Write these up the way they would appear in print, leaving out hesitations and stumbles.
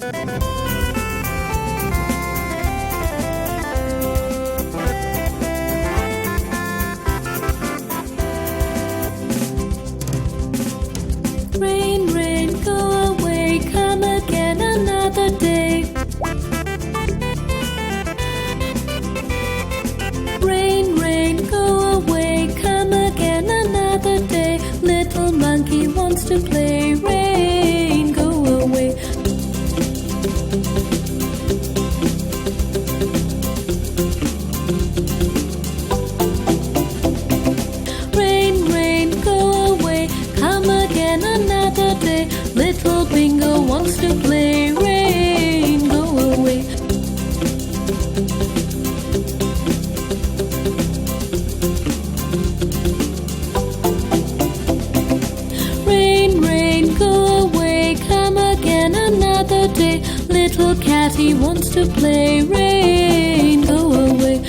Rain, rain, go away, come again another day. Rain, rain, go away, come again another day. Little monkey wants to play. Rain, go away. Rain, rain, go away, come again another day. Little Bingo wants to play. Rain, go away. Rain, rain, go away, come again another day. Little Catty wants to play. Rain, go away.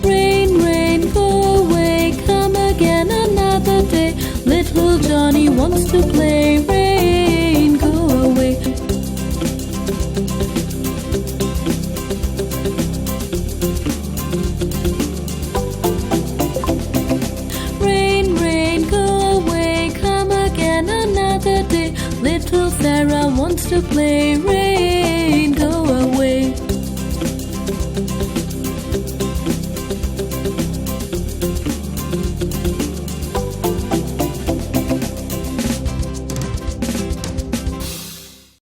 Rain, rain, go away, come again another day. Little Johnny wants to play. Rain, go away. Rain, rain, go away, come again another day. Little Sarah wants to play. Rain,